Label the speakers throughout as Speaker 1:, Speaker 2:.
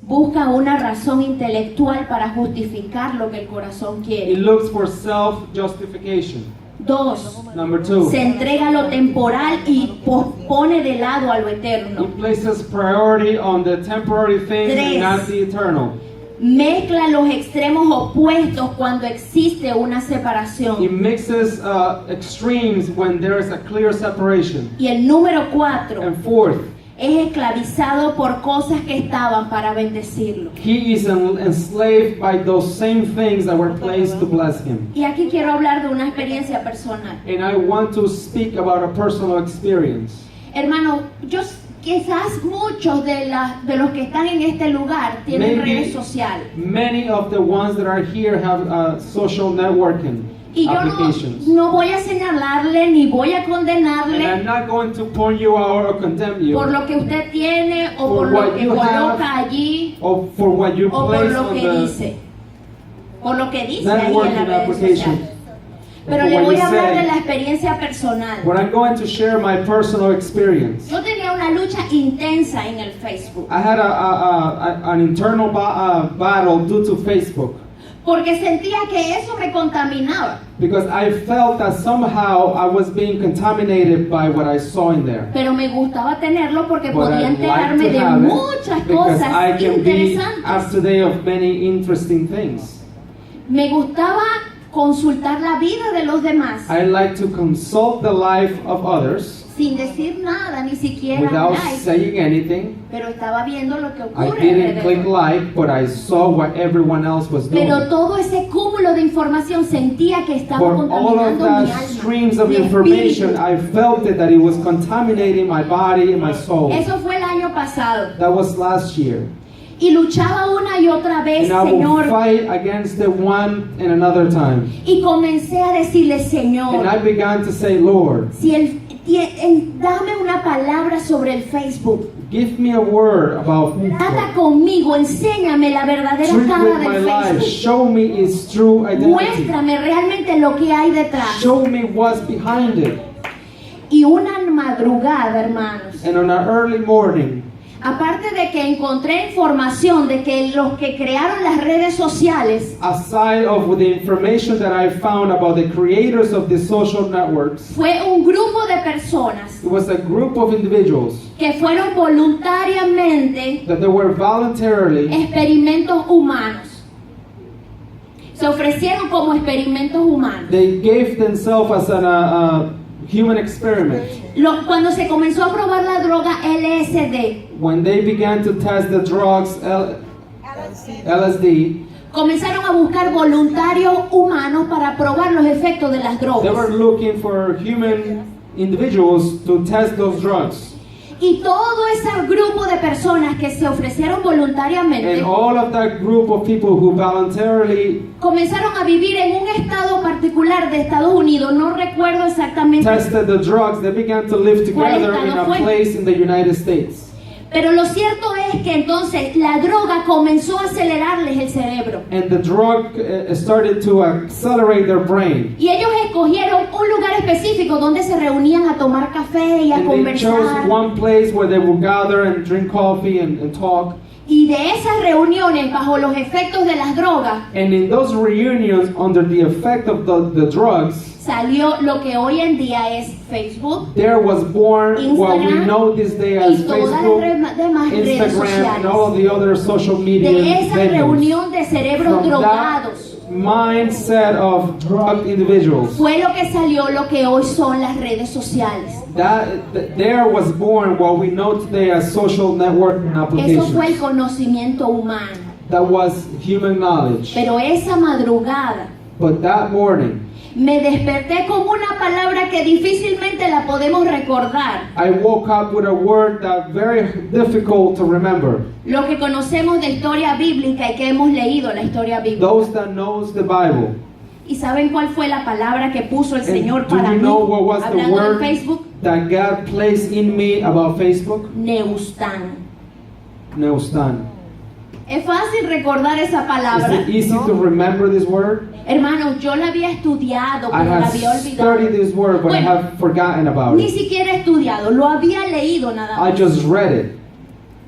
Speaker 1: busca una razón intelectual para justificar lo que el corazón
Speaker 2: It
Speaker 1: quiere.
Speaker 2: looks for self-justification.
Speaker 1: 2.
Speaker 2: Number 2,
Speaker 1: Se entrega a lo temporal y pospone de lado a lo eterno.
Speaker 2: it places priority on the temporary things
Speaker 1: Tres.
Speaker 2: and not the eternal.
Speaker 1: Mezcla los extremos opuestos cuando existe una
Speaker 2: It
Speaker 1: separación.
Speaker 2: mixes extremes when there is a clear separation.
Speaker 1: Y el número 4
Speaker 2: And fourth,
Speaker 1: es esclavizado por cosas que estaban para bendecirlo.
Speaker 2: he is enslaved by those same things that were placed to bless him.
Speaker 1: Y aquí quiero hablar de una experiencia personal.
Speaker 2: And I want to speak about a personal experience.
Speaker 1: Hermano, quizás muchos de los que están en este lugar tienen
Speaker 2: Maybe
Speaker 1: redes sociales.
Speaker 2: many of the ones that are here have social networking
Speaker 1: Y yo
Speaker 2: applications.
Speaker 1: no voy a señalarle ni voy a
Speaker 2: And I'm
Speaker 1: condenarle
Speaker 2: not going to point you out or condemn you
Speaker 1: por lo que usted tiene o
Speaker 2: For
Speaker 1: por lo
Speaker 2: what
Speaker 1: que
Speaker 2: you
Speaker 1: coloca
Speaker 2: have,
Speaker 1: allí
Speaker 2: or for what you
Speaker 1: o por
Speaker 2: place
Speaker 1: lo
Speaker 2: on
Speaker 1: que
Speaker 2: the
Speaker 1: dice. Por lo que dice ahí en
Speaker 2: networking
Speaker 1: las redes
Speaker 2: application.
Speaker 1: sociales. Pero
Speaker 2: For
Speaker 1: le
Speaker 2: what
Speaker 1: voy
Speaker 2: you
Speaker 1: a hablar
Speaker 2: say.
Speaker 1: de la experiencia personal.
Speaker 2: But I'm going to share my personal experience.
Speaker 1: Yo tenía una lucha intensa en el Facebook.
Speaker 2: I had an internal battle due to Facebook
Speaker 1: Porque sentía que eso me contaminaba.
Speaker 2: because I felt that somehow I was being contaminated by what I saw in there.
Speaker 1: Pero me gustaba tenerlo porque
Speaker 2: But
Speaker 1: podía
Speaker 2: I'd like
Speaker 1: enterarme
Speaker 2: to
Speaker 1: de
Speaker 2: have
Speaker 1: muchas
Speaker 2: it because
Speaker 1: cosas
Speaker 2: I can be up
Speaker 1: interesantes.
Speaker 2: to date of many interesting things.
Speaker 1: Me gustaba consultar la vida de los demás
Speaker 2: I like to consult the life of others
Speaker 1: sin decir nada, ni siquiera
Speaker 2: without
Speaker 1: like,
Speaker 2: saying anything.
Speaker 1: pero estaba viendo lo que
Speaker 2: I
Speaker 1: ocurre
Speaker 2: didn't click
Speaker 1: alrededor.
Speaker 2: like, but I saw what everyone else was doing.
Speaker 1: Pero todo ese cúmulo de información sentía que estaba
Speaker 2: For all of
Speaker 1: contaminando mi
Speaker 2: that
Speaker 1: alma,
Speaker 2: streams of
Speaker 1: mi
Speaker 2: information,
Speaker 1: espíritu.
Speaker 2: I felt it, that it was contaminating my body and my soul.
Speaker 1: Eso fue el año pasado.
Speaker 2: That was last year.
Speaker 1: Y luchaba una y otra vez,
Speaker 2: And I will
Speaker 1: Señor,
Speaker 2: fight against the one and another time.
Speaker 1: y comencé a decirle,
Speaker 2: And I
Speaker 1: Señor,
Speaker 2: began to say, Lord,
Speaker 1: dame una palabra sobre el Facebook.
Speaker 2: give me a word about
Speaker 1: Trata
Speaker 2: Facebook.
Speaker 1: conmigo, enséñame la verdadera
Speaker 2: Treat
Speaker 1: cara
Speaker 2: with my
Speaker 1: del
Speaker 2: life.
Speaker 1: Facebook.
Speaker 2: Show me its true identity.
Speaker 1: Muéstrame realmente lo que hay detrás.
Speaker 2: Show me what's behind it.
Speaker 1: Y una madrugada, hermanos,
Speaker 2: And on an early morning,
Speaker 1: aparte de que encontré información de que los que crearon las redes sociales
Speaker 2: aside of the information that I found about the creators of the social networks,
Speaker 1: fue un grupo de personas
Speaker 2: it was a group of individuals
Speaker 1: que fueron voluntariamente
Speaker 2: that they were voluntarily
Speaker 1: experimentos humanos. Se ofrecieron como experimentos humanos.
Speaker 2: they gave themselves as a human experiment.
Speaker 1: Cuando se comenzó a probar la droga LSD,
Speaker 2: When they began to test the drugs LSD,
Speaker 1: comenzaron a buscar voluntarios humanos para probar los efectos de las
Speaker 2: they were
Speaker 1: drogas.
Speaker 2: looking for human individuals to test those drugs.
Speaker 1: Y todo ese grupo de personas que se ofrecieron voluntariamente
Speaker 2: And all of that group of people who voluntarily
Speaker 1: comenzaron a vivir en un estado particular de Estados Unidos. No recuerdo exactamente,
Speaker 2: tested the drugs, they began to live together in a
Speaker 1: fue?
Speaker 2: place in the United States.
Speaker 1: pero lo cierto es que entonces la droga comenzó a acelerarles el cerebro.
Speaker 2: And the drug started to accelerate their brain.
Speaker 1: Y ellos escogieron un lugar específico donde se reunían a tomar café y a
Speaker 2: And they chose
Speaker 1: conversar.
Speaker 2: one place where they would gather and drink coffee and talk.
Speaker 1: Y de esas reuniones bajo los efectos de las drogas
Speaker 2: And in those reunions, under the effect of the drugs,
Speaker 1: salió lo que hoy en día es Facebook,
Speaker 2: there was born what we
Speaker 1: Instagram,
Speaker 2: know this day as
Speaker 1: y todas las
Speaker 2: Facebook,
Speaker 1: demás redes
Speaker 2: Instagram, and all of
Speaker 1: sociales.
Speaker 2: the other social media
Speaker 1: De esa
Speaker 2: venues.
Speaker 1: reunión de cerebros
Speaker 2: From
Speaker 1: drogados
Speaker 2: that mindset of drugged individuals,
Speaker 1: fue lo que salió lo que hoy son las redes sociales.
Speaker 2: there was born what we know today as social networking
Speaker 1: Eso fue el
Speaker 2: applications.
Speaker 1: conocimiento humano.
Speaker 2: That was human knowledge.
Speaker 1: Pero esa madrugada
Speaker 2: But that morning,
Speaker 1: me desperté con una palabra que difícilmente la podemos recordar.
Speaker 2: I woke up with a word that very difficult to remember.
Speaker 1: Lo que conocemos de historia bíblica y que hemos leído la historia bíblica.
Speaker 2: Those that knows the Bible.
Speaker 1: ¿Y saben cuál fue la palabra que puso el
Speaker 2: And
Speaker 1: Señor
Speaker 2: do
Speaker 1: para
Speaker 2: you
Speaker 1: mí?
Speaker 2: know what was the
Speaker 1: Hablando de
Speaker 2: word
Speaker 1: Facebook,
Speaker 2: that God placed in me about Facebook?
Speaker 1: Neustan.
Speaker 2: Neustan.
Speaker 1: Es fácil recordar esa
Speaker 2: Is
Speaker 1: palabra.
Speaker 2: it easy to remember this word?
Speaker 1: Hermanos, yo la había estudiado,
Speaker 2: I
Speaker 1: pero la
Speaker 2: have
Speaker 1: había olvidado.
Speaker 2: studied this word, but I
Speaker 1: Bueno,
Speaker 2: have forgotten about
Speaker 1: Ni
Speaker 2: it.
Speaker 1: siquiera he estudiado, lo había leído nada
Speaker 2: I
Speaker 1: más.
Speaker 2: just read it.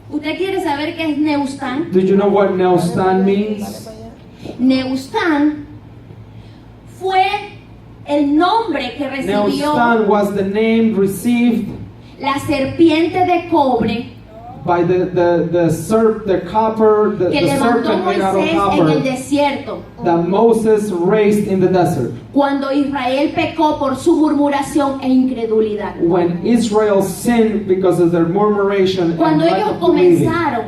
Speaker 1: ¿Usted quiere saber qué es Neustán?
Speaker 2: Do you know what Neustan means?
Speaker 1: Neustán fue el nombre que recibió
Speaker 2: Neustan was the name received
Speaker 1: la serpiente de cobre
Speaker 2: by the copper,
Speaker 1: que
Speaker 2: the
Speaker 1: levantó
Speaker 2: serpent made out of
Speaker 1: Moisés en el
Speaker 2: copper
Speaker 1: desierto
Speaker 2: that Moses raised in the desert.
Speaker 1: cuando Israel pecó por su murmuración e incredulidad.
Speaker 2: When Israel sinned because of their murmuration and
Speaker 1: Cuando
Speaker 2: lack
Speaker 1: ellos
Speaker 2: of believing.
Speaker 1: comenzaron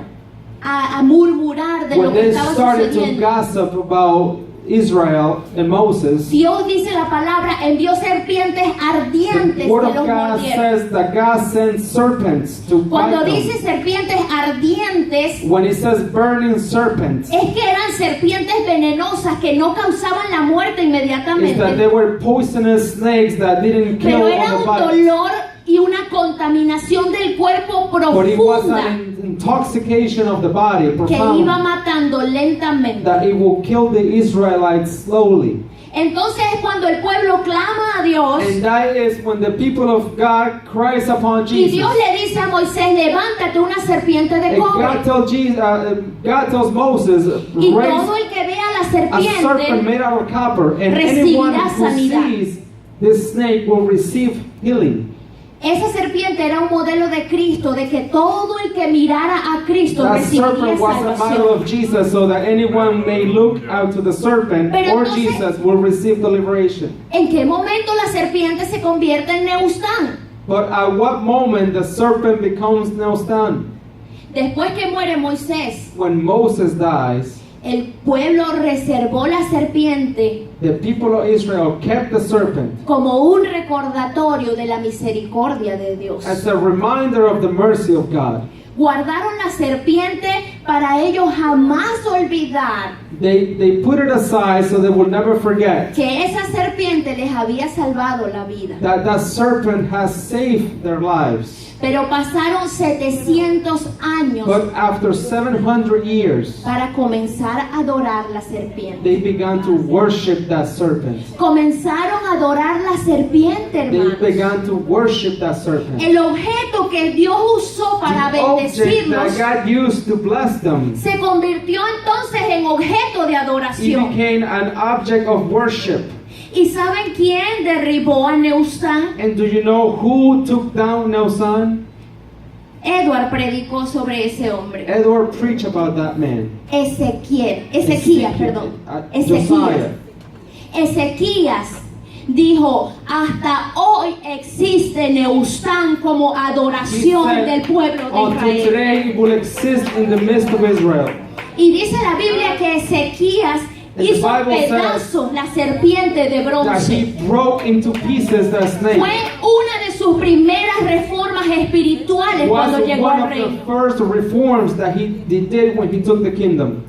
Speaker 1: a murmurar de lo
Speaker 2: When
Speaker 1: que
Speaker 2: they
Speaker 1: estaba
Speaker 2: started to
Speaker 1: sucediendo,
Speaker 2: gossip about Israel and Moses,
Speaker 1: Dios, dice la palabra, envió serpientes ardientes
Speaker 2: the
Speaker 1: que
Speaker 2: word of
Speaker 1: los
Speaker 2: God
Speaker 1: mordieron.
Speaker 2: says that God sent serpents to
Speaker 1: Cuando
Speaker 2: bite
Speaker 1: dice
Speaker 2: them.
Speaker 1: serpientes ardientes,
Speaker 2: When it says burning serpents,
Speaker 1: es que eran serpientes venenosas que no causaban la muerte
Speaker 2: is that
Speaker 1: inmediatamente,
Speaker 2: they were poisonous snakes that didn't kill
Speaker 1: pero era
Speaker 2: on the
Speaker 1: un
Speaker 2: body.
Speaker 1: dolor y una contaminación del cuerpo
Speaker 2: But it was
Speaker 1: profunda
Speaker 2: an intoxication of the body,
Speaker 1: que iba
Speaker 2: profound,
Speaker 1: matando lentamente.
Speaker 2: that it will kill the Israelites slowly.
Speaker 1: Entonces es cuando el pueblo clama a Dios
Speaker 2: And that is when the people of God cries upon
Speaker 1: y
Speaker 2: Jesus.
Speaker 1: Dios le dice a Moisés, levántate una serpiente de
Speaker 2: And
Speaker 1: cobre.
Speaker 2: God tells Moses,
Speaker 1: Y
Speaker 2: raise
Speaker 1: todo el que vea la
Speaker 2: a serpent
Speaker 1: serpiente
Speaker 2: made out of copper, and
Speaker 1: recibirá
Speaker 2: anyone who
Speaker 1: sanidad.
Speaker 2: sees this snake will receive healing.
Speaker 1: Esa serpiente era un modelo de Cristo, de que todo el que mirara a Cristo
Speaker 2: That
Speaker 1: recibiría
Speaker 2: serpent was a model
Speaker 1: salvación.
Speaker 2: of Jesus, so that anyone may look out to the serpent
Speaker 1: Pero
Speaker 2: or
Speaker 1: entonces-
Speaker 2: Jesus will receive the liberation.
Speaker 1: ¿En qué momento la serpiente se convierte en Neustán?
Speaker 2: But at what moment the serpent becomes Neustan?
Speaker 1: Después que muere Moisés,
Speaker 2: When Moses dies,
Speaker 1: el pueblo reservó la serpiente
Speaker 2: the people of Israel kept the serpent
Speaker 1: como un recordatorio de la misericordia de Dios.
Speaker 2: as a reminder of the mercy of God.
Speaker 1: Guardaron la serpiente para ellos jamás olvidar
Speaker 2: They put it aside so they will never forget
Speaker 1: que esa serpiente les había salvado la vida.
Speaker 2: that that serpent has saved their lives.
Speaker 1: Pero pasaron 700 años
Speaker 2: But after 700 years,
Speaker 1: para comenzar a adorar la serpiente.
Speaker 2: they began to worship that serpent.
Speaker 1: Comenzaron a adorar la serpiente,
Speaker 2: They
Speaker 1: hermanos.
Speaker 2: began to worship that serpent.
Speaker 1: El objeto que Dios usó para
Speaker 2: The object
Speaker 1: bendecirlos
Speaker 2: that God used to bless them,
Speaker 1: se convirtió entonces en objeto de
Speaker 2: it
Speaker 1: adoración.
Speaker 2: became an object of worship.
Speaker 1: ¿Y saben quién derribó a Neustán?
Speaker 2: And do you know who took down Nelson?
Speaker 1: Edward predicó sobre ese hombre.
Speaker 2: Edward preached about that man.
Speaker 1: Ezequías, perdón.
Speaker 2: Josiah.
Speaker 1: Ezequías dijo, hasta hoy existe Neustán como
Speaker 2: He
Speaker 1: adoración
Speaker 2: said,
Speaker 1: del pueblo de
Speaker 2: until
Speaker 1: Israel.
Speaker 2: today it will exist in the midst of Israel.
Speaker 1: Y dice la Biblia que Ezequías
Speaker 2: And the
Speaker 1: hizo
Speaker 2: Bible
Speaker 1: pedazos la serpiente de
Speaker 2: That he
Speaker 1: bronce.
Speaker 2: broke into pieces that snake.
Speaker 1: Fue una de sus primeras reformas espirituales
Speaker 2: Was
Speaker 1: cuando llegó
Speaker 2: one
Speaker 1: al
Speaker 2: of the
Speaker 1: reino.
Speaker 2: first reforms that he did when he took the kingdom.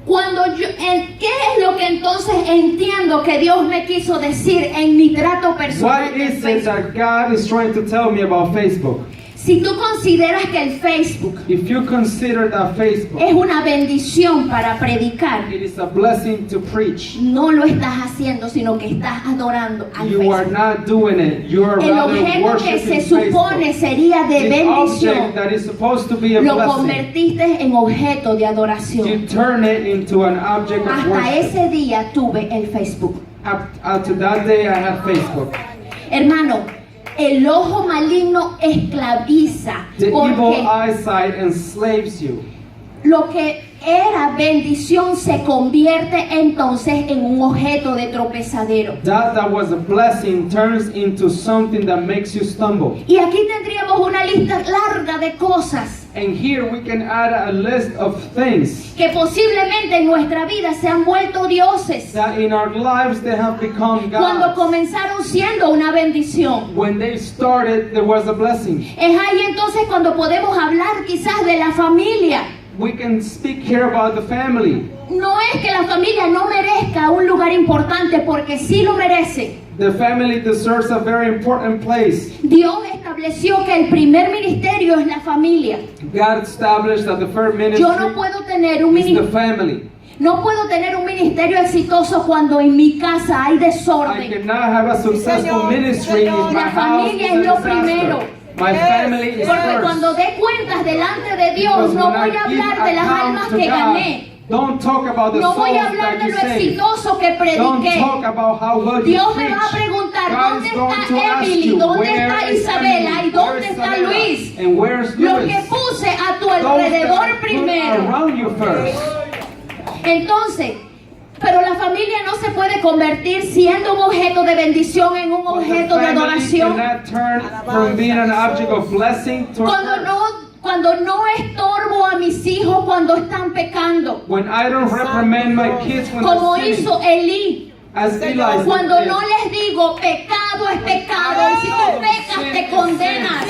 Speaker 1: ¿Qué es lo que entonces entiendo que Dios me quiso decir en mi trato personal?
Speaker 2: What
Speaker 1: del
Speaker 2: is it
Speaker 1: Facebook?
Speaker 2: that God is trying to tell me about Facebook?
Speaker 1: Si tú consideras que el Facebook
Speaker 2: If you consider that Facebook,
Speaker 1: es una bendición para predicar,
Speaker 2: it is a blessing to preach.
Speaker 1: no lo estás haciendo, sino que estás adorando al
Speaker 2: You are
Speaker 1: Facebook.
Speaker 2: not doing it. You are
Speaker 1: El
Speaker 2: rather
Speaker 1: objeto que
Speaker 2: worshiping
Speaker 1: se supone
Speaker 2: Facebook.
Speaker 1: sería de
Speaker 2: The
Speaker 1: bendición,
Speaker 2: object that is supposed to be a
Speaker 1: lo
Speaker 2: blessing,
Speaker 1: convertiste en objeto de
Speaker 2: you
Speaker 1: adoración.
Speaker 2: turn it into an object of
Speaker 1: Hasta
Speaker 2: worship.
Speaker 1: ese día tuve el Facebook.
Speaker 2: Up to that day, I had Facebook.
Speaker 1: Hermano, el ojo maligno esclaviza,
Speaker 2: The evil
Speaker 1: porque
Speaker 2: eyesight enslaves you.
Speaker 1: lo que era bendición se convierte entonces en un objeto de tropezadero.
Speaker 2: That was a blessing turns into something that makes you stumble.
Speaker 1: Y aquí tendríamos una lista larga de cosas
Speaker 2: And here we can add a list of things
Speaker 1: que posiblemente en nuestra vida se han vuelto dioses
Speaker 2: that in our lives they have become
Speaker 1: cuando
Speaker 2: gods.
Speaker 1: comenzaron siendo una bendición.
Speaker 2: When they started, there was a blessing.
Speaker 1: Es ahí entonces cuando podemos hablar quizás de la familia.
Speaker 2: We can speak here about the family.
Speaker 1: No es que la familia no merezca un lugar importante, porque sí lo merece.
Speaker 2: The family deserves a very important place.
Speaker 1: Dios estableció que el primer ministerio es la familia.
Speaker 2: God established that the first ministry
Speaker 1: Yo no puedo tener un
Speaker 2: is the
Speaker 1: ministerio.
Speaker 2: family.
Speaker 1: No puedo tener un ministerio exitoso cuando en mi casa hay
Speaker 2: I
Speaker 1: desorden.
Speaker 2: cannot have a successful ministry if my
Speaker 1: La
Speaker 2: house
Speaker 1: familia
Speaker 2: is
Speaker 1: es
Speaker 2: a
Speaker 1: lo primero.
Speaker 2: disaster. My family is
Speaker 1: Porque
Speaker 2: first.
Speaker 1: cuando dé cuentas delante de Dios,
Speaker 2: Because
Speaker 1: no
Speaker 2: when
Speaker 1: voy
Speaker 2: I
Speaker 1: a
Speaker 2: give
Speaker 1: hablar de las
Speaker 2: account
Speaker 1: almas
Speaker 2: to
Speaker 1: que
Speaker 2: God,
Speaker 1: gané.
Speaker 2: don't talk about the
Speaker 1: No voy
Speaker 2: souls
Speaker 1: a hablar
Speaker 2: that
Speaker 1: de
Speaker 2: you
Speaker 1: lo
Speaker 2: saved.
Speaker 1: exitoso que
Speaker 2: Don't
Speaker 1: prediqué.
Speaker 2: talk about how well you
Speaker 1: Dios me
Speaker 2: preach.
Speaker 1: va a preguntar,
Speaker 2: God
Speaker 1: ¿dónde
Speaker 2: is going to
Speaker 1: está
Speaker 2: ask
Speaker 1: Emily?
Speaker 2: you,
Speaker 1: ¿Dónde
Speaker 2: where
Speaker 1: está
Speaker 2: is
Speaker 1: Isabela?
Speaker 2: Emily?
Speaker 1: ¿Y dónde
Speaker 2: Where is
Speaker 1: está
Speaker 2: Isabela?
Speaker 1: Luis?
Speaker 2: And where's
Speaker 1: Los
Speaker 2: Luis?
Speaker 1: que puse a tu
Speaker 2: Those that
Speaker 1: alrededor
Speaker 2: I put
Speaker 1: primero.
Speaker 2: around you first.
Speaker 1: Entonces, pero la familia no se puede convertir siendo un objeto de bendición en un
Speaker 2: But the
Speaker 1: objeto de
Speaker 2: family
Speaker 1: adoración.
Speaker 2: cannot turn from being an object of blessing to a curse.
Speaker 1: Cuando no estorbo a mis hijos cuando están pecando,
Speaker 2: When I don't reprimand my kids when
Speaker 1: como
Speaker 2: they're sinning,
Speaker 1: hizo Elí.
Speaker 2: as Eli
Speaker 1: Cuando
Speaker 2: did.
Speaker 1: no les digo pecado es pecado, y si tú pecas te condenas.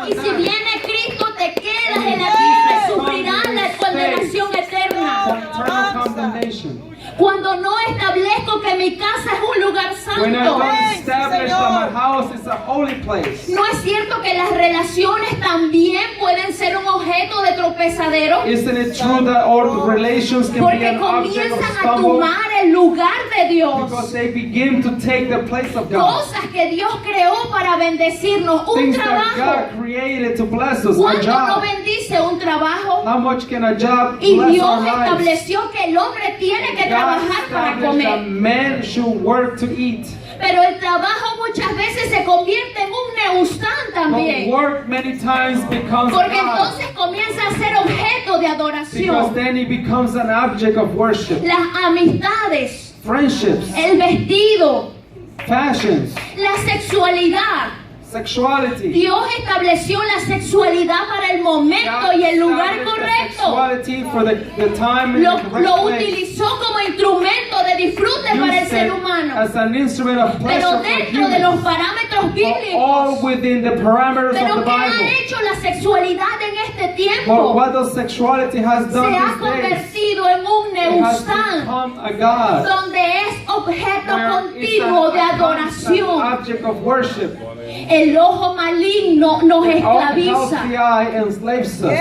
Speaker 1: Y si viene Cristo te quedas en la tierra y sufrirás la condenación eterna.
Speaker 2: Eternal condemnation.
Speaker 1: Cuando no establezco que mi casa es un lugar
Speaker 2: When I
Speaker 1: santo.
Speaker 2: don't establish that my house is a holy place.
Speaker 1: ¿No es cierto que las relaciones también pueden ser un objeto de tropezadero?
Speaker 2: Isn't it true that all relations can be
Speaker 1: Porque
Speaker 2: an object of
Speaker 1: comienzan a
Speaker 2: stumble?
Speaker 1: tomar el lugar de Dios.
Speaker 2: Because they begin to take the place of God.
Speaker 1: Cosas que Dios creó para bendecirnos. Un
Speaker 2: Things that
Speaker 1: trabajo.
Speaker 2: God created to bless us. A
Speaker 1: ¿Cuánto no
Speaker 2: job.
Speaker 1: bendice un trabajo?
Speaker 2: How much can a job
Speaker 1: Y
Speaker 2: bless
Speaker 1: Dios
Speaker 2: our lives?
Speaker 1: estableció que el hombre tiene que
Speaker 2: God
Speaker 1: trabajar para
Speaker 2: established that
Speaker 1: comer.
Speaker 2: man should work to eat.
Speaker 1: Pero el trabajo muchas veces se convierte en un neustán
Speaker 2: But
Speaker 1: también.
Speaker 2: work many times becomes
Speaker 1: Porque
Speaker 2: God.
Speaker 1: entonces comienza a ser objeto de
Speaker 2: Because
Speaker 1: adoración.
Speaker 2: then it becomes an object of worship.
Speaker 1: Las amistades,
Speaker 2: Friendships,
Speaker 1: el vestido,
Speaker 2: fashions,
Speaker 1: la sexualidad.
Speaker 2: sexuality.
Speaker 1: Dios estableció la sexualidad para el momento y el lugar
Speaker 2: established the
Speaker 1: correcto.
Speaker 2: sexuality for the time and
Speaker 1: Lo
Speaker 2: the correct place.
Speaker 1: utilizó como instrumento de disfrute para el
Speaker 2: Used
Speaker 1: ser
Speaker 2: it
Speaker 1: humano.
Speaker 2: as an instrument of pleasure
Speaker 1: Pero
Speaker 2: for
Speaker 1: dentro de los
Speaker 2: humans.
Speaker 1: parámetros
Speaker 2: But all
Speaker 1: bíblicos.
Speaker 2: within the parameters of
Speaker 1: Pero
Speaker 2: the
Speaker 1: ¿qué ha
Speaker 2: Bible.
Speaker 1: hecho la sexualidad en este
Speaker 2: But
Speaker 1: tiempo?
Speaker 2: what does sexuality has
Speaker 1: Se
Speaker 2: done
Speaker 1: ha
Speaker 2: these days?
Speaker 1: convertido en un
Speaker 2: It has
Speaker 1: neustán,
Speaker 2: become a God.
Speaker 1: donde es objeto
Speaker 2: Where it's
Speaker 1: continuo de
Speaker 2: an
Speaker 1: adoración.
Speaker 2: object of worship.
Speaker 1: El ojo maligno nos
Speaker 2: The
Speaker 1: esclaviza,
Speaker 2: eye enslaves us.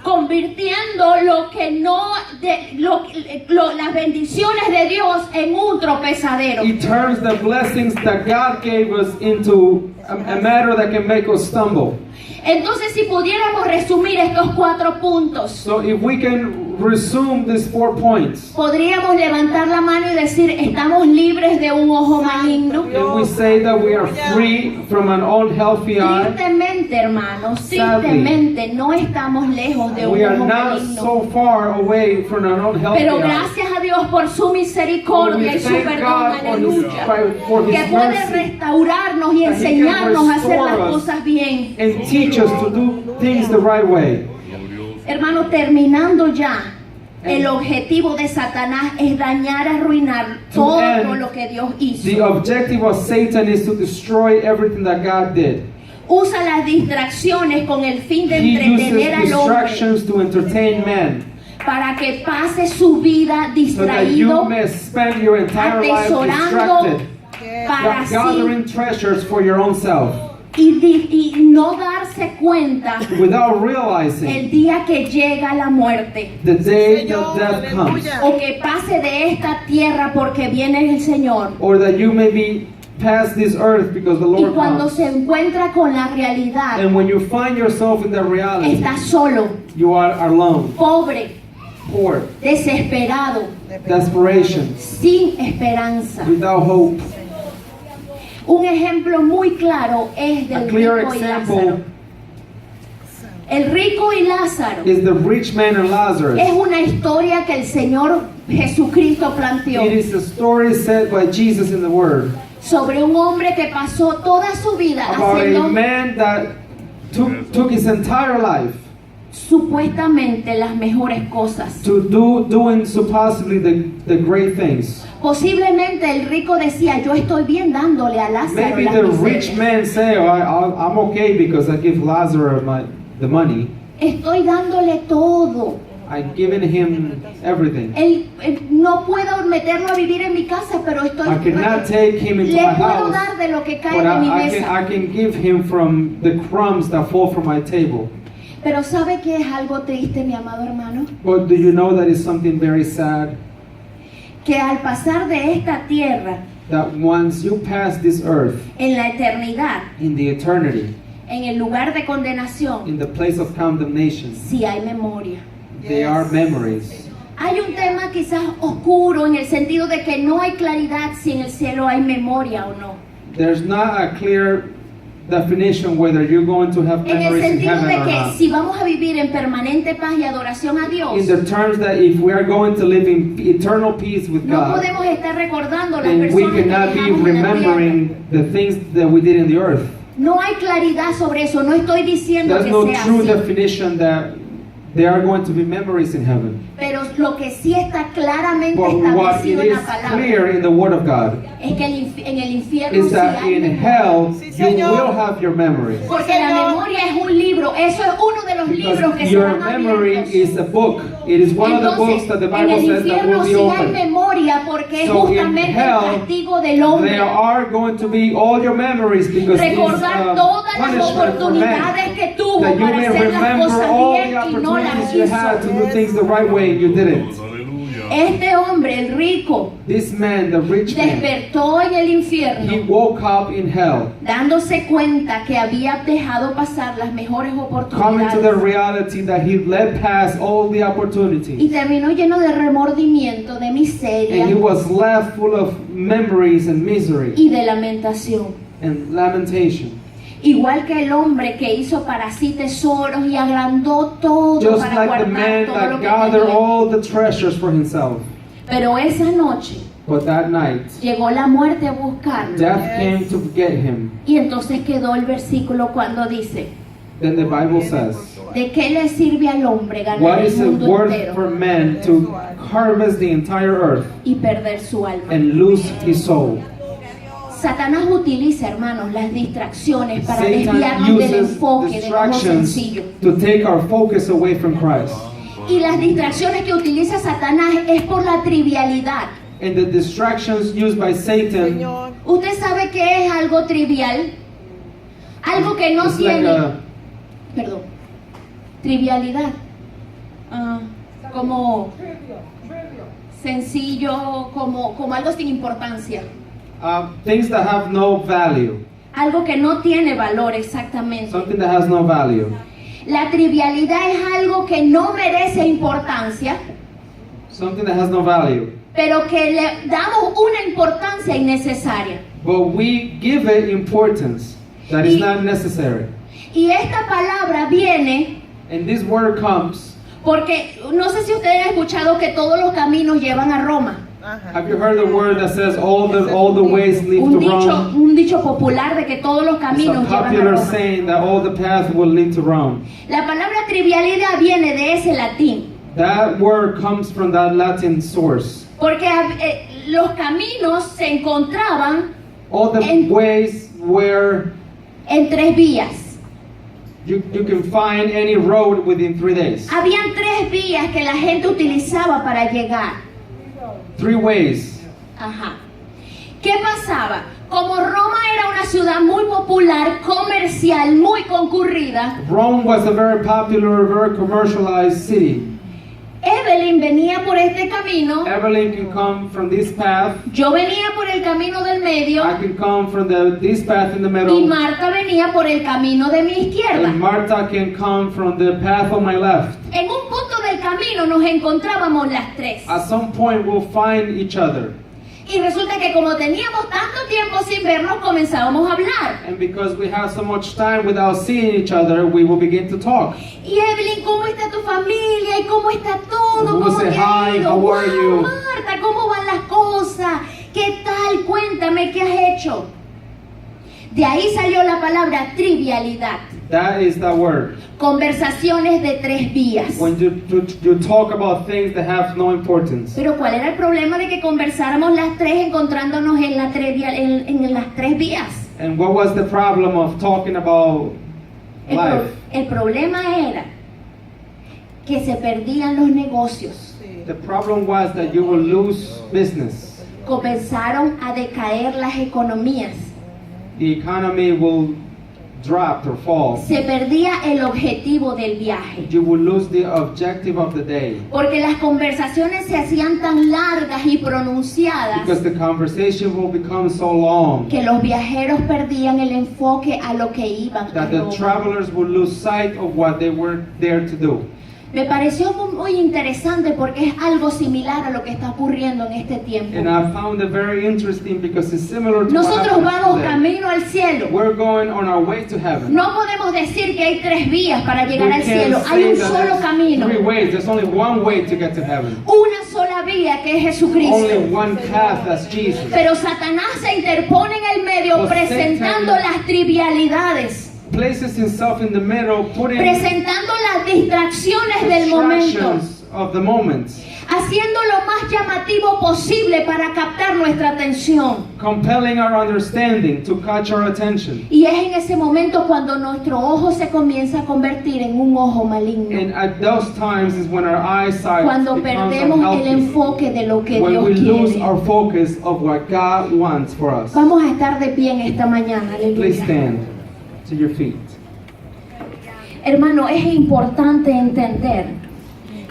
Speaker 1: convirtiendo lo que no, las bendiciones de Dios en un tropezadero.
Speaker 2: He turns the blessings that God gave us into a matter that can make us stumble.
Speaker 1: Entonces, si pudiéramos resumir estos 4 puntos,
Speaker 2: So if we can resume these 4 points,
Speaker 1: podríamos levantar la mano y decir, estamos libres de un ojo maligno.
Speaker 2: and we say that we are free from an unhealthy eye,
Speaker 1: Tristemente, hermanos,
Speaker 2: Sadly,
Speaker 1: tristemente no estamos lejos de un
Speaker 2: we are
Speaker 1: ojo
Speaker 2: not
Speaker 1: maligno.
Speaker 2: so far away from an unhealthy
Speaker 1: Pero
Speaker 2: eye.
Speaker 1: gracias a Dios por su misericordia
Speaker 2: We
Speaker 1: y su
Speaker 2: thank
Speaker 1: perdón,
Speaker 2: God
Speaker 1: aleluya,
Speaker 2: for
Speaker 1: que
Speaker 2: His
Speaker 1: puede
Speaker 2: mercy
Speaker 1: restaurarnos y
Speaker 2: that He can
Speaker 1: enseñarnos a hacer las
Speaker 2: restore us
Speaker 1: cosas bien.
Speaker 2: and teach us to do things the right way.
Speaker 1: Hermano, terminando ya, el objetivo de Satanás es dañar, arruinar
Speaker 2: To
Speaker 1: todo
Speaker 2: end,
Speaker 1: lo que Dios
Speaker 2: The
Speaker 1: hizo.
Speaker 2: objective of Satan is to destroy everything that God did.
Speaker 1: Usa las distracciones con el fin de
Speaker 2: He
Speaker 1: entretener
Speaker 2: uses
Speaker 1: al hombre
Speaker 2: distractions to entertain men,
Speaker 1: para que pase su vida
Speaker 2: so that you
Speaker 1: distraído,
Speaker 2: may spend your entire life
Speaker 1: atesorando
Speaker 2: distracted,
Speaker 1: para así
Speaker 2: gathering treasures for your own self,
Speaker 1: y no darse cuenta
Speaker 2: without realizing
Speaker 1: el día que llega la muerte,
Speaker 2: the day that death comes,
Speaker 1: o que pase de esta tierra porque viene el Señor.
Speaker 2: or that you may be past this earth because the
Speaker 1: Y
Speaker 2: Lord
Speaker 1: cuando
Speaker 2: comes.
Speaker 1: se encuentra con la realidad,
Speaker 2: And when you find yourself in that reality,
Speaker 1: está solo,
Speaker 2: you are alone,
Speaker 1: pobre,
Speaker 2: poor,
Speaker 1: desesperado,
Speaker 2: desperation,
Speaker 1: sin esperanza.
Speaker 2: without hope.
Speaker 1: Un ejemplo muy claro es
Speaker 2: A
Speaker 1: del
Speaker 2: clear
Speaker 1: rico y Lázaro.
Speaker 2: example
Speaker 1: El rico y Lázaro
Speaker 2: is the rich man and Lazarus.
Speaker 1: es una historia que el Señor Jesucristo planteó
Speaker 2: It is a story said by Jesus in the Word
Speaker 1: sobre un hombre que pasó toda su vida
Speaker 2: about a
Speaker 1: haciendo
Speaker 2: man that took his entire life
Speaker 1: supuestamente las mejores cosas.
Speaker 2: to doing supposedly the great things.
Speaker 1: Posiblemente el rico decía, yo estoy bien dándole a Lázaro
Speaker 2: Maybe
Speaker 1: las
Speaker 2: the rich
Speaker 1: miserias.
Speaker 2: man say, oh, I'm okay because I give Lazarus the money.
Speaker 1: Estoy dándole todo.
Speaker 2: I've given him everything.
Speaker 1: Él no puedo meterlo a vivir en mi casa, pero estoy
Speaker 2: I cannot take him into
Speaker 1: le
Speaker 2: my
Speaker 1: puedo
Speaker 2: house,
Speaker 1: dar de lo que cae
Speaker 2: but
Speaker 1: de mi
Speaker 2: I
Speaker 1: mesa.
Speaker 2: can give him from the crumbs that fall from my table.
Speaker 1: Pero ¿sabe qué es algo triste, mi amado hermano?
Speaker 2: But do you know that is something very sad?
Speaker 1: Que al pasar de esta tierra,
Speaker 2: that once you pass this earth,
Speaker 1: en la eternidad,
Speaker 2: in the eternity,
Speaker 1: en el lugar de condenación,
Speaker 2: in the place of condemnation,
Speaker 1: si hay memoria.
Speaker 2: they are memories.
Speaker 1: Hay un tema quizás oscuro en el sentido de que no hay claridad si en el cielo hay memoria o no.
Speaker 2: There's not a clear definition whether you're going to have
Speaker 1: En el
Speaker 2: memories in
Speaker 1: sentido
Speaker 2: heaven
Speaker 1: de
Speaker 2: or
Speaker 1: que
Speaker 2: not.
Speaker 1: si vamos a vivir en permanente paz y adoración a Dios,
Speaker 2: In the terms that if we are going to live in eternal peace with
Speaker 1: no
Speaker 2: God,
Speaker 1: podemos estar recordando las
Speaker 2: then we
Speaker 1: personas que
Speaker 2: cannot be
Speaker 1: dejamos en la tierra.
Speaker 2: remembering the things that we did in the earth.
Speaker 1: No hay claridad sobre eso, no estoy diciendo
Speaker 2: There's
Speaker 1: que
Speaker 2: no
Speaker 1: sea
Speaker 2: true
Speaker 1: así.
Speaker 2: definition that there are going to be memories in heaven.
Speaker 1: Pero lo que sí está claramente
Speaker 2: But what it
Speaker 1: establecido en
Speaker 2: is
Speaker 1: la palabra
Speaker 2: clear in the Word of God
Speaker 1: es que en el infierno
Speaker 2: is
Speaker 1: sí
Speaker 2: that
Speaker 1: hay
Speaker 2: in
Speaker 1: memoria.
Speaker 2: hell
Speaker 3: Sí,
Speaker 2: you
Speaker 3: señor.
Speaker 2: will have your memories.
Speaker 1: Porque la memoria es un libro, eso es uno de los libros que
Speaker 2: Because
Speaker 1: se
Speaker 2: your
Speaker 1: van
Speaker 2: memory
Speaker 1: abiertos.
Speaker 2: is a book. It is one of the books
Speaker 1: Entonces,
Speaker 2: that the
Speaker 1: en
Speaker 2: Bible
Speaker 1: el
Speaker 2: says that
Speaker 1: infierno
Speaker 2: will be
Speaker 1: sí hay
Speaker 2: open.
Speaker 1: memoria porque es
Speaker 2: So in
Speaker 1: justamente el
Speaker 2: hell,
Speaker 1: castigo del hombre.
Speaker 2: There are going to be all your memories because these
Speaker 1: Recordar todas las
Speaker 2: punishment for
Speaker 1: oportunidades
Speaker 2: men.
Speaker 1: que tuvo
Speaker 2: That you
Speaker 1: para
Speaker 2: may
Speaker 1: hacer las
Speaker 2: remember
Speaker 1: cosas
Speaker 2: all the
Speaker 1: bien y no las
Speaker 2: opportunities you had to
Speaker 1: hizo.
Speaker 2: do things the right way and you didn't.
Speaker 1: Este hombre, el rico,
Speaker 2: This man, the rich man,
Speaker 1: despertó en el
Speaker 2: he
Speaker 1: infierno
Speaker 2: woke up in hell,
Speaker 1: dándose cuenta que había dejado pasar las mejores
Speaker 2: coming to the
Speaker 1: oportunidades
Speaker 2: reality that he let pass all the
Speaker 1: y
Speaker 2: opportunities.
Speaker 1: terminó lleno de remordimiento, de miseria
Speaker 2: And he was left full of memories and misery
Speaker 1: y de lamentación.
Speaker 2: and lamentation.
Speaker 1: Igual que el hombre que hizo para sí tesoros y agrandó todo
Speaker 2: Just
Speaker 1: para
Speaker 2: like the
Speaker 1: guardar
Speaker 2: man
Speaker 1: todo lo
Speaker 2: that
Speaker 1: que
Speaker 2: gathered
Speaker 1: tenía.
Speaker 2: all the treasures for himself.
Speaker 1: Pero esa noche
Speaker 2: But that night,
Speaker 1: llegó la muerte a buscarlo.
Speaker 2: death came to get him.
Speaker 1: Y entonces quedó el versículo cuando dice,
Speaker 2: Then the Bible says,
Speaker 1: ¿de qué le sirve al hombre ganar
Speaker 2: what
Speaker 1: el
Speaker 2: is it
Speaker 1: mundo
Speaker 2: worth
Speaker 1: entero
Speaker 2: for man to harvest the entire earth
Speaker 1: y perder su alma?
Speaker 2: and lose his soul?
Speaker 1: Satanás utiliza, hermanos, las distracciones para
Speaker 2: Satan
Speaker 1: desviarnos del
Speaker 2: uses
Speaker 1: enfoque de lo
Speaker 2: distractions
Speaker 1: sencillo.
Speaker 2: to take our focus away from Christ.
Speaker 1: Y las distracciones que utiliza Satanás es por la trivialidad.
Speaker 2: And the distractions used by Satan
Speaker 3: Señor.
Speaker 1: ¿Usted sabe qué es algo trivial? Algo que no
Speaker 2: is like
Speaker 1: tiene...
Speaker 2: a,
Speaker 1: Perdón. Trivialidad. Como sencillo, como algo sin importancia.
Speaker 2: things that have no value.
Speaker 1: Algo que no tiene valor exactamente.
Speaker 2: Something that has no value.
Speaker 1: La trivialidad es algo que no merece importancia,
Speaker 2: Something that has no value.
Speaker 1: pero que le damos una importancia innecesaria.
Speaker 2: But we give it importance that is not necessary.
Speaker 1: Y esta palabra viene
Speaker 2: And this word comes.
Speaker 1: porque no sé si ustedes han escuchado que todos los caminos llevan a Roma.
Speaker 3: Ajá.
Speaker 2: Have you heard the word that says all the ways lead to Rome?
Speaker 1: Un dicho popular de que todos los
Speaker 2: It's a
Speaker 1: caminos llevan a
Speaker 2: popular
Speaker 1: Roma.
Speaker 2: saying that all the paths will lead to Rome.
Speaker 1: La palabra trivialidad viene de ese latín,
Speaker 2: That word comes from that Latin source.
Speaker 1: porque los caminos se encontraban
Speaker 2: All the
Speaker 1: En-
Speaker 2: ways where
Speaker 1: en tres vías.
Speaker 2: you can find any road within 3 days.
Speaker 1: Habían tres vías que la gente utilizaba para llegar.
Speaker 2: 3 ways.
Speaker 1: Ajá. ¿Qué pasaba? Como Roma era una ciudad muy popular, comercial, muy concurrida,
Speaker 2: Rome was a very popular, very commercialized city.
Speaker 1: Evelyn venía por este camino,
Speaker 2: Evelyn can come from this path.
Speaker 1: yo venía por el camino del medio
Speaker 2: I can come from this path in the
Speaker 1: y
Speaker 2: middle.
Speaker 1: Marta venía por el camino de mi izquierda.
Speaker 2: And Martha can come from the path on my left.
Speaker 1: En un punto del camino nos encontrábamos las tres.
Speaker 2: At some point, we'll find each other.
Speaker 1: Y resulta que como teníamos tanto tiempo sin vernos, comenzábamos a hablar.
Speaker 2: And because we have so much time without seeing each other, we will begin to talk.
Speaker 1: Y Evelyn, ¿cómo está tu familia? ¿Y cómo está todo?
Speaker 2: And we'll
Speaker 1: ¿Cómo
Speaker 2: say,
Speaker 1: te ha
Speaker 2: "Hi,
Speaker 1: ido?
Speaker 2: how are
Speaker 1: Wow,
Speaker 2: you?"
Speaker 1: Marta, ¿cómo van las cosas? ¿Qué tal? Cuéntame, ¿qué has hecho? De ahí salió la palabra trivialidad.
Speaker 2: That is the word.
Speaker 1: Conversaciones de tres vías.
Speaker 2: When you talk about things that have no importance.
Speaker 1: Pero ¿cuál era el problema de que conversáramos las tres encontrándonos en las tres vías?
Speaker 2: And what was the problem of talking about life?
Speaker 1: El problema era que se perdían los negocios.
Speaker 3: Sí.
Speaker 2: The problem was that you will lose business.
Speaker 1: Comenzaron a decaer las economías.
Speaker 2: The economy will dropped or fall,
Speaker 1: se perdía el objetivo del viaje.
Speaker 2: you will lose the objective of the day.
Speaker 1: Porque las conversaciones se hacían tan largas y pronunciadas
Speaker 2: Because the conversation will become so long
Speaker 1: que los viajeros perdían el enfoque a lo que iban a
Speaker 2: that the
Speaker 1: Roma.
Speaker 2: travelers will lose sight of what they were there to do.
Speaker 1: Me pareció muy interesante porque es algo similar a lo que está ocurriendo en este tiempo.
Speaker 2: And I found it very interesting because it's similar to what
Speaker 1: Nosotros
Speaker 2: happens
Speaker 1: vamos
Speaker 2: today.
Speaker 1: camino al cielo.
Speaker 2: We're going on our way to heaven.
Speaker 1: No podemos decir que hay 3 vías para llegar
Speaker 2: We
Speaker 1: al
Speaker 2: can't
Speaker 1: cielo.
Speaker 2: say
Speaker 1: Hay un
Speaker 2: that
Speaker 1: solo
Speaker 2: there's
Speaker 1: camino.
Speaker 2: 3 ways. There's only one way to get to heaven.
Speaker 1: Una sola vía que es Jesucristo.
Speaker 2: Only one path, that's Jesus.
Speaker 1: Pero Satanás se interpone en el medio
Speaker 2: But
Speaker 1: presentando
Speaker 2: Satan-
Speaker 1: las trivialidades,
Speaker 2: Places himself in the middle, putting
Speaker 1: presentando las distracciones del momento,
Speaker 2: distractions of the moment,
Speaker 1: haciendo lo más llamativo posible para captar nuestra atención.
Speaker 2: compelling our understanding to catch our attention.
Speaker 1: Y es en ese momento cuando nuestro ojo se comienza a convertir en un ojo maligno.
Speaker 2: And at those times is when our eyesight
Speaker 1: Cuando
Speaker 2: becomes
Speaker 1: perdemos el
Speaker 2: unhealthy.
Speaker 1: enfoque de lo que
Speaker 2: When
Speaker 1: Dios
Speaker 2: we lose
Speaker 1: quiere.
Speaker 2: our focus of what God wants for us.
Speaker 1: Vamos a estar de pie en esta mañana,
Speaker 2: Please
Speaker 1: aleluya.
Speaker 2: stand to your feet.
Speaker 1: Hermano, es importante entender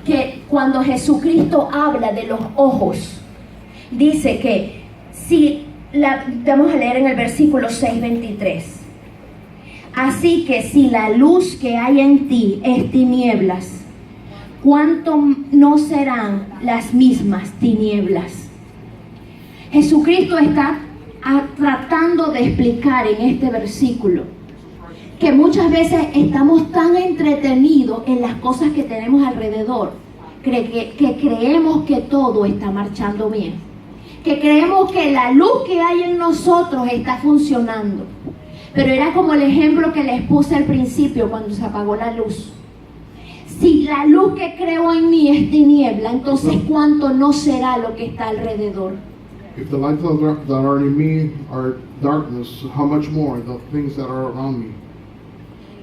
Speaker 1: que cuando Jesucristo habla de los ojos, dice que vamos a leer en el versículo 6:23. Así que si la luz que hay en ti es tinieblas, ¿cuánto no serán las mismas tinieblas? Jesucristo está tratando de explicar en este versículo que muchas veces estamos tan entretenidos en las cosas que tenemos alrededor que creemos que todo está marchando bien, que creemos que la luz que hay en nosotros está funcionando. Pero era como el ejemplo que les puse al principio cuando se apagó la luz. Si la luz que creo en mí es tiniebla, entonces ¿cuánto no será lo que está alrededor?
Speaker 3: If the lights that are in me are darkness, how much more the things that are around me?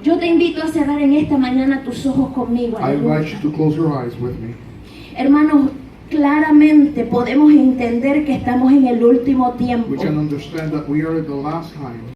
Speaker 1: Yo te invito a cerrar en esta mañana tus ojos conmigo.
Speaker 3: I invite
Speaker 1: aleluya.
Speaker 3: you to close your eyes with me.
Speaker 1: Hermanos, claramente podemos entender que estamos en el último
Speaker 3: We
Speaker 1: tiempo.
Speaker 3: can understand that we are at the last time.